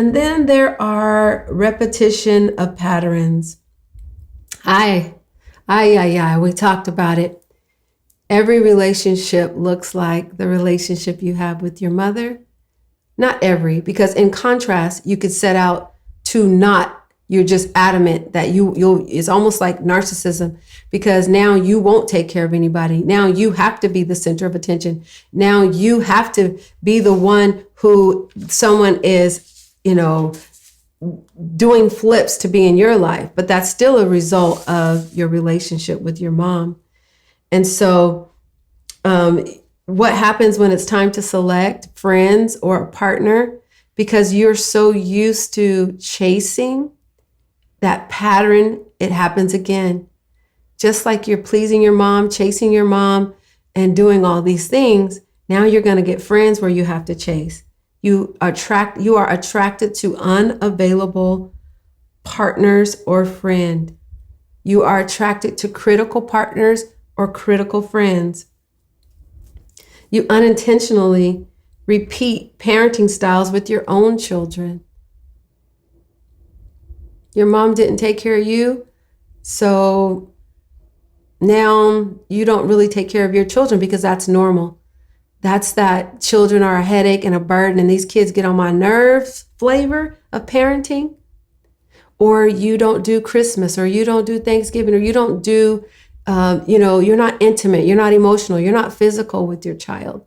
And then there are repetition of patterns. We talked about it. Every relationship looks like the relationship you have with your mother. Not every, because in contrast, you could set out to not, you're just adamant that you'll, it's almost like narcissism, because now you won't take care of anybody. Now you have to be the center of attention. Now you have to be the one who someone is, doing flips to be in your life, but that's still a result of your relationship with your mom. And so, what happens when it's time to select friends or a partner? Because you're so used to chasing that pattern, it happens again. Just like you're pleasing your mom, chasing your mom, and doing all these things, now you're going to get friends where you have to chase. You are attracted to unavailable partners or friend. You are attracted to critical partners or critical friends. You unintentionally repeat parenting styles with your own children. Your mom didn't take care of you, so now you don't really take care of your children because that's normal. That's that children are a headache and a burden, and these kids get on my nerves flavor of parenting. Or you don't do Christmas, or you don't do Thanksgiving, or you don't do, you're not intimate, you're not emotional, you're not physical with your child.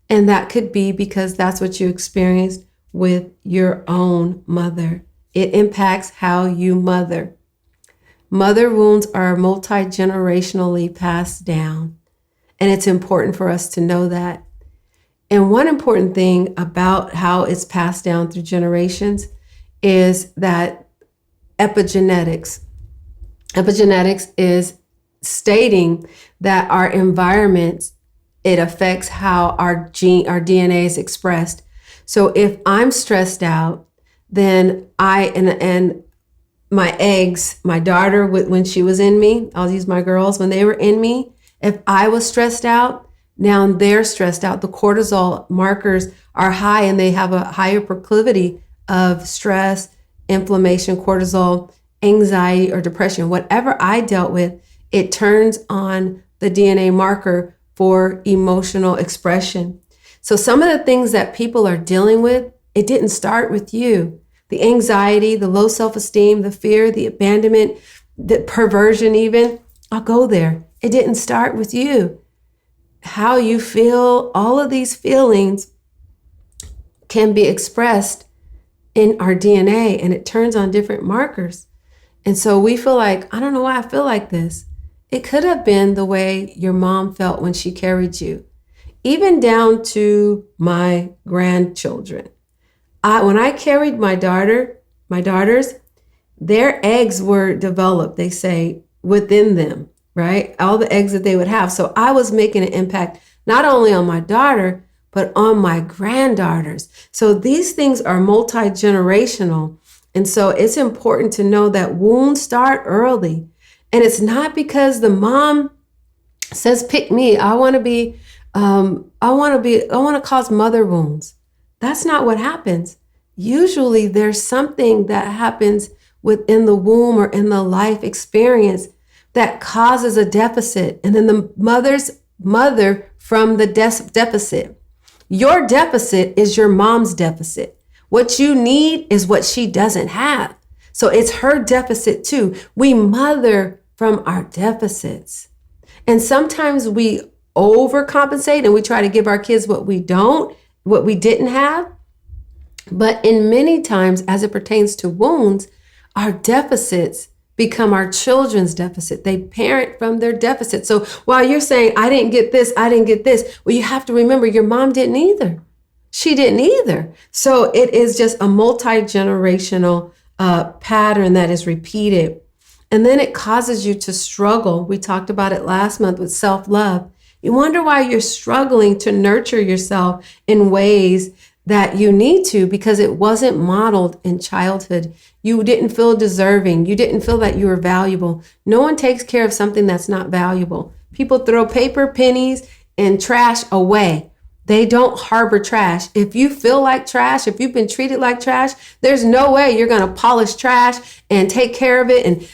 And that could be because that's what you experienced with your own mother. It impacts how you mother. Mother wounds are multi-generationally passed down, and it's important for us to know that. And one important thing about how it's passed down through generations is that epigenetics. Epigenetics is stating that our environment, it affects how our DNA is expressed. So if I'm stressed out, then and my eggs, my daughter, when she was in me, I'll use my girls, when they were in me, if I was stressed out, now they're stressed out. The cortisol markers are high, and they have a higher proclivity of stress, inflammation, cortisol, anxiety, or depression. Whatever I dealt with, it turns on the DNA marker for emotional expression. So some of the things that people are dealing with, it didn't start with you. The anxiety, the low self-esteem, the fear, the abandonment, the perversion even, I'll go there. It didn't start with you. How you feel, all of these feelings can be expressed in our DNA, and it turns on different markers. And so we feel like, I don't know why I feel like this. It could have been the way your mom felt when she carried you, even down to my grandchildren. When I carried my daughters, their eggs were developed, they say, within them, right? All the eggs that they would have. So I was making an impact not only on my daughter, but on my granddaughters. So these things are multi-generational. And so it's important to know that wounds start early. And it's not because the mom says, pick me. I want to cause mother wounds. That's not what happens. Usually there's something that happens within the womb or in the life experience that causes a deficit. And then the mother from the deficit. Your deficit is your mom's deficit. What you need is what she doesn't have. So it's her deficit too. We mother from our deficits. And sometimes we overcompensate and we try to give our kids what we didn't have. But in many times, as it pertains to wounds, our deficits become our children's deficit. They parent from their deficit. So while you're saying, I didn't get this, well, you have to remember your mom didn't either. She didn't either. So it is just a multi-generational pattern that is repeated. And then it causes you to struggle. We talked about it last month with self-love. You wonder why you're struggling to nurture yourself in ways that you need to, because it wasn't modeled in childhood. You didn't feel deserving. You didn't feel that you were valuable. No one takes care of something that's not valuable. People throw paper, pennies, and trash away. They don't harbor trash. If you feel like trash, if you've been treated like trash, there's no way you're going to polish trash and take care of it and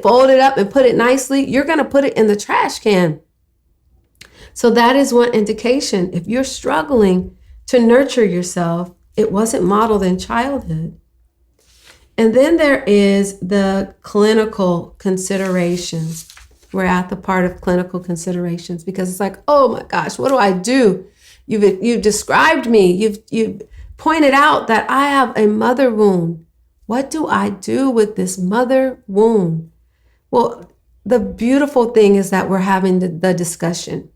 fold it up and put it nicely. You're going to put it in the trash can. So that is one indication. If you're struggling to nurture yourself, it wasn't modeled in childhood. And then there is the clinical considerations. We're at the part of clinical considerations because it's like, oh my gosh, what do I do? You've described me. You've pointed out that I have a mother wound. What do I do with this mother wound? Well, the beautiful thing is that we're having the discussion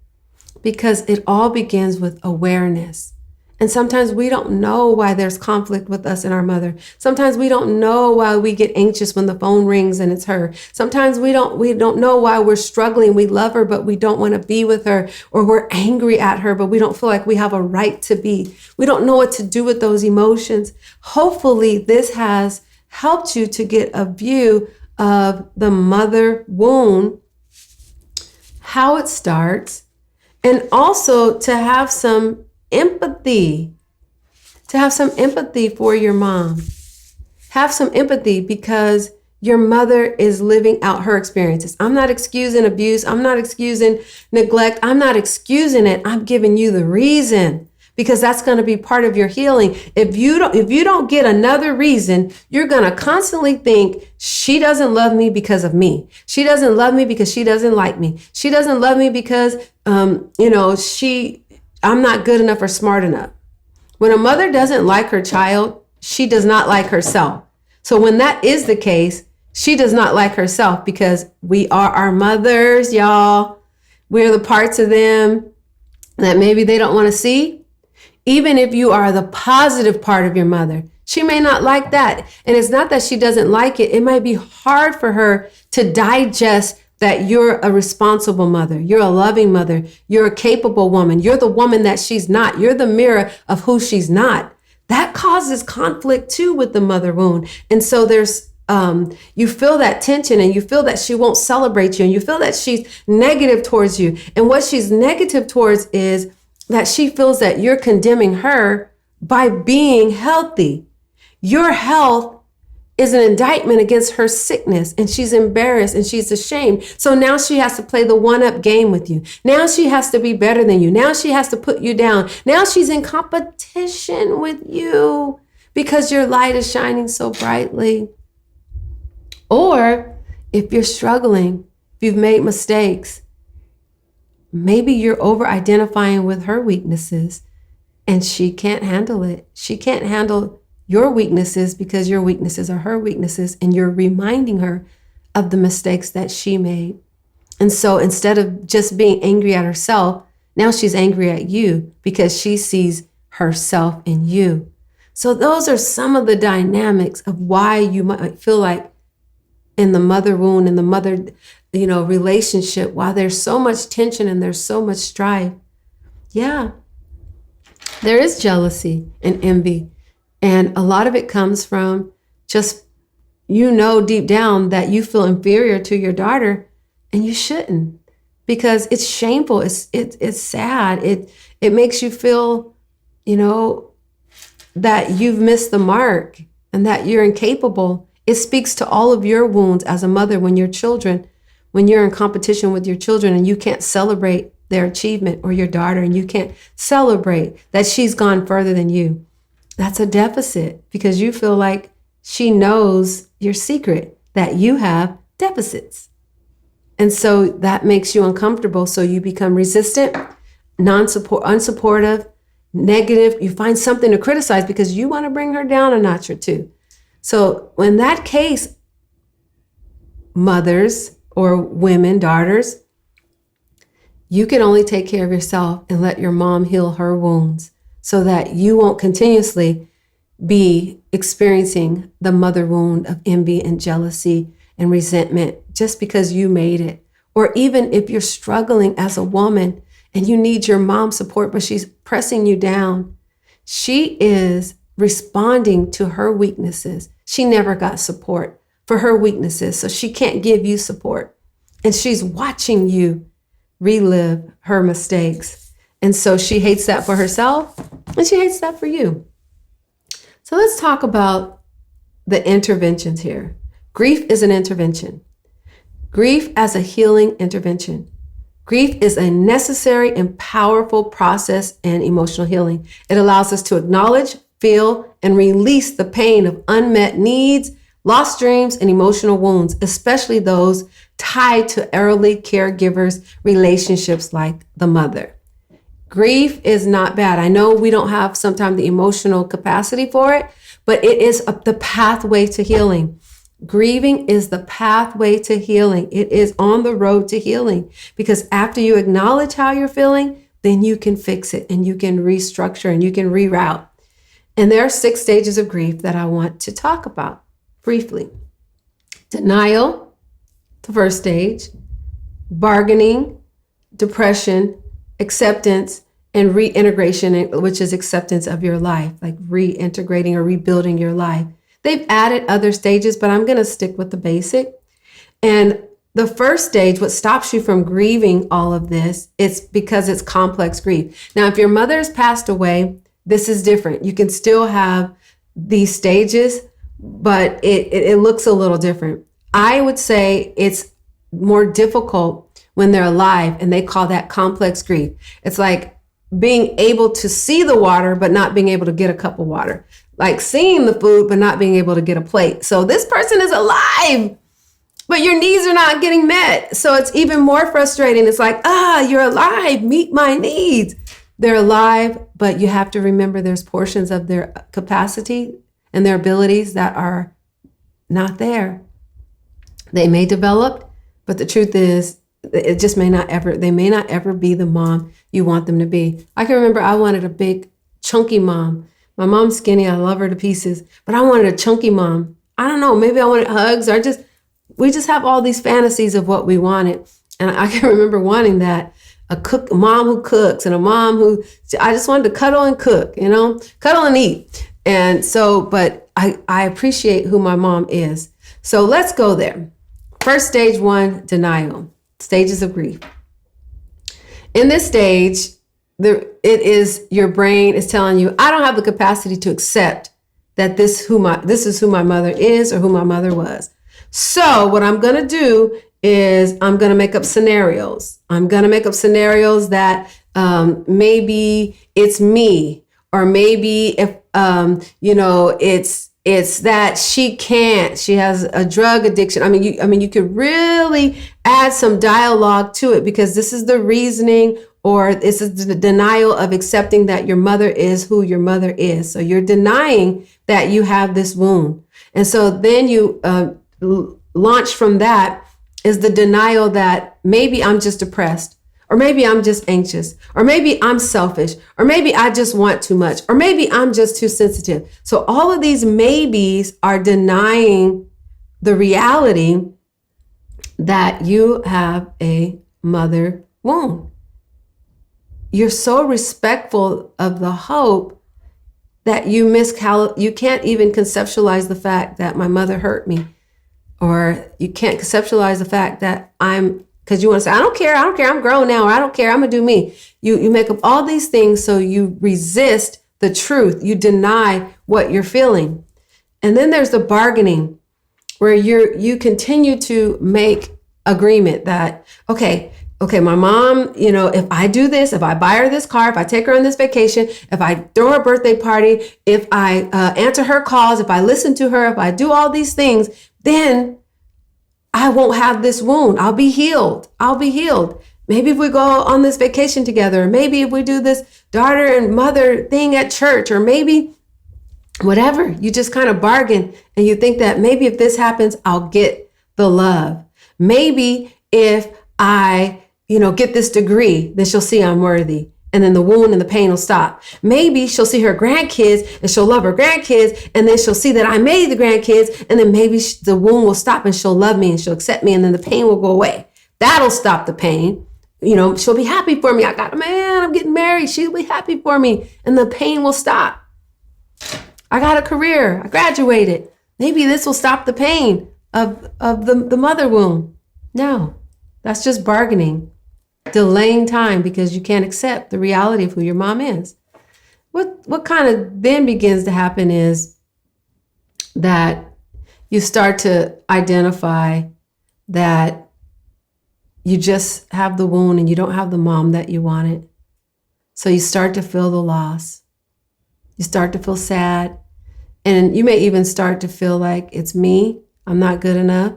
because it all begins with awareness. And sometimes we don't know why there's conflict with us and our mother. Sometimes we don't know why we get anxious when the phone rings and it's her. Sometimes we don't know why we're struggling. We love her, but we don't want to be with her, or we're angry at her, but we don't feel like we have a right to be. We don't know what to do with those emotions. Hopefully this has helped you to get a view of the mother wound, how it starts, and also to have some empathy for your mom. Have some empathy because your mother is living out her experiences. I'm not excusing abuse. I'm not excusing neglect. I'm not excusing it. I'm giving you the reason because that's going to be part of your healing. If you don't get another reason, you're going to constantly think she doesn't love me because of me. She doesn't love me because she doesn't like me. She doesn't love me because I'm not good enough or smart enough. When a mother doesn't like her child, she does not like herself. So when that is the case, she does not like herself because we are our mothers, y'all. We're the parts of them that maybe they don't want to see. Even if you are the positive part of your mother, she may not like that. And it's not that she doesn't like it. It might be hard for her to digest that you're a responsible mother, you're a loving mother, you're a capable woman, you're the woman that she's not, you're the mirror of who she's not. That causes conflict too with the mother wound. And so there's, you feel that tension and you feel that she won't celebrate you and you feel that she's negative towards you. And what she's negative towards is that she feels that you're condemning her by being healthy. Your health is an indictment against her sickness, and she's embarrassed and she's ashamed. So now she has to play the one-up game with you. Now she has to be better than you. Now she has to put you down. Now she's in competition with you because your light is shining so brightly. Or if you're struggling, if you've made mistakes, maybe you're over-identifying with her weaknesses and she can't handle it. She can't handle your weaknesses because your weaknesses are her weaknesses, and you're reminding her of the mistakes that she made. And so instead of just being angry at herself, now she's angry at you because she sees herself in you. So those are some of the dynamics of why you might feel like in the mother wound and the mother, relationship, why there's so much tension and there's so much strife. Yeah, there is jealousy and envy. And a lot of it comes from just, deep down that you feel inferior to your daughter, and you shouldn't, because it's shameful. It's sad. It makes you feel, that you've missed the mark and that you're incapable. It speaks to all of your wounds as a mother when you're in competition with your children and you can't celebrate their achievement, or your daughter, and you can't celebrate that she's gone further than you. That's a deficit because you feel like she knows your secret, that you have deficits. And so that makes you uncomfortable. So you become resistant, unsupportive, negative. You find something to criticize because you want to bring her down a notch or two. So in that case, mothers or women, daughters, you can only take care of yourself and let your mom heal her wounds so that you won't continuously be experiencing the mother wound of envy and jealousy and resentment just because you made it. Or even if you're struggling as a woman and you need your mom's support, but she's pressing you down, she is responding to her weaknesses. She never got support for her weaknesses, so she can't give you support. And she's watching you relive her mistakes. And so she hates that for herself and she hates that for you. So let's talk about the interventions here. Grief is an intervention. Grief as a healing intervention. Grief is a necessary and powerful process in emotional healing. It allows us to acknowledge, feel, and release the pain of unmet needs, lost dreams, and emotional wounds, especially those tied to early caregivers' relationships like the mother. Grief is not bad. I know we don't have sometimes the emotional capacity for it, but it is the pathway to healing. Grieving is the pathway to healing. It is on the road to healing, because after you acknowledge how you're feeling, then you can fix it and you can restructure and you can reroute. And there are 6 stages of grief that I want to talk about briefly. Denial, the first stage, bargaining, depression, acceptance, and reintegration, which is acceptance of your life, like reintegrating or rebuilding your life. They've added other stages, but I'm going to stick with the basic. And the first stage, what stops you from grieving all of this, it's because it's complex grief. Now, if your mother has passed away, this is different. You can still have these stages, but it looks a little different. I would say it's more difficult when they're alive, and they call that complex grief. It's like being able to see the water, but not being able to get a cup of water. Like seeing the food, but not being able to get a plate. So this person is alive, but your needs are not getting met. So it's even more frustrating. It's like, you're alive, meet my needs. They're alive, but you have to remember there's portions of their capacity and their abilities that are not there. They may develop, but the truth is, it just they may not ever be the mom you want them to be. I can remember I wanted a big, chunky mom. My mom's skinny. I love her to pieces, but I wanted a chunky mom. I don't know. Maybe I wanted hugs, or we just have all these fantasies of what we wanted. And I can remember wanting that, a mom who cooks, and a mom who, I just wanted to cuddle and cook, cuddle and eat. And so, but I appreciate who my mom is. So let's go there. First, stage 1, denial, stages of grief. In this stage, it is your brain is telling you, I don't have the capacity to accept that this is who my mother is or who my mother was. So what I'm going to do is I'm going to make up scenarios. I'm going to make up scenarios that maybe it's me, or maybe if it's that she has a drug addiction. I mean, you could really add some dialogue to it, because this is the reasoning, or this is the denial of accepting that your mother is who your mother is. So you're denying that you have this wound. And so then you launch from that is the denial that maybe I'm just depressed, or maybe I'm just anxious, or maybe I'm selfish, or maybe I just want too much, or maybe I'm just too sensitive. So all of these maybes are denying the reality that you have a mother wound. You're so respectful of the hope that you can't even conceptualize the fact that my mother hurt me, or you can't conceptualize the fact that because you want to say, I don't care, I'm grown now, or I don't care, I'm gonna do me. You make up all these things, so you resist the truth. You deny what you're feeling. And then there's the bargaining, where you continue to make agreement that, okay, my mom, if I do this, if I buy her this car, if I take her on this vacation, if I throw her a birthday party, if I answer her calls, if I listen to her, if I do all these things, then I won't have this wound. I'll be healed. Maybe if we go on this vacation together, maybe if we do this daughter and mother thing at church, or maybe whatever, you just kind of bargain, and you think that maybe if this happens, I'll get the love. Maybe if I, get this degree, then she'll see I'm worthy. And then the wound and the pain will stop. Maybe she'll see her grandkids and she'll love her grandkids. And then she'll see that I made the grandkids. And then maybe the wound will stop and she'll love me and she'll accept me. And then the pain will go away. That'll stop the pain. She'll be happy for me. I got a man, I'm getting married. She'll be happy for me. And the pain will stop. I got a career. I graduated. Maybe this will stop the pain of the mother wound. No, that's just bargaining. delaying time because you can't accept the reality of who your mom is. What kind of then begins to happen is that you start to identify that you just have the wound and you don't have the mom that you wanted. So you start to feel the loss. You start to feel sad. And you may even start to feel like it's me. I'm not good enough.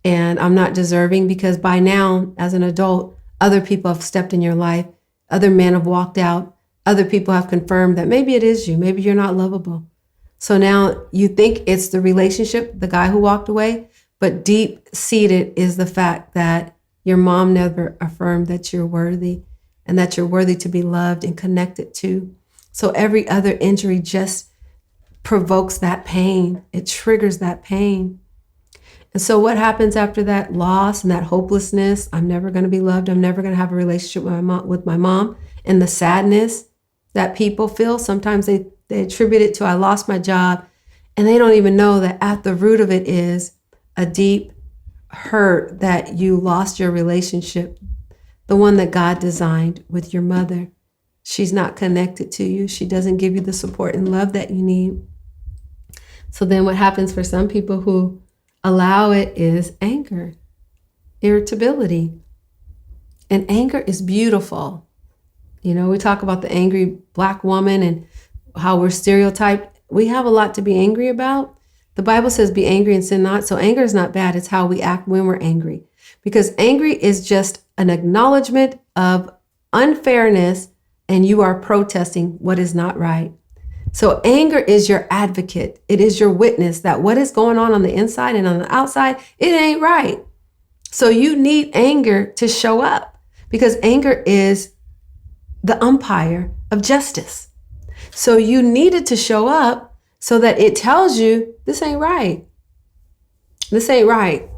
And I'm not deserving, because by now, as an adult, other people have stepped in your life. Other men have walked out. Other people have confirmed that maybe it is you. Maybe you're not lovable. So now you think it's the relationship, the guy who walked away, but deep seated is the fact that your mom never affirmed that you're worthy and that you're worthy to be loved and connected to. So every other injury just provokes that pain. It triggers that pain. And so what happens after that loss and that hopelessness? I'm never going to be loved. I'm never going to have a relationship with my mom. And the sadness that people feel, sometimes they attribute it to I lost my job. And they don't even know that at the root of it is a deep hurt that you lost your relationship, the one that God designed with your mother. She's not connected to you. She doesn't give you the support and love that you need. So then what happens for some people who allow it is anger, irritability. And anger is beautiful. You know, we talk about the angry Black woman and how we're stereotyped. We have a lot to be angry about. The Bible says be angry and sin not. So anger is not bad. It's how we act when we're angry. Because angry is just an acknowledgement of unfairness and you are protesting what is not right. So anger is your advocate. It is your witness that what is going on the inside and on the outside, it ain't right. So you need anger to show up, because anger is the umpire of justice. So you need it to show up so that it tells you this ain't right. This ain't right.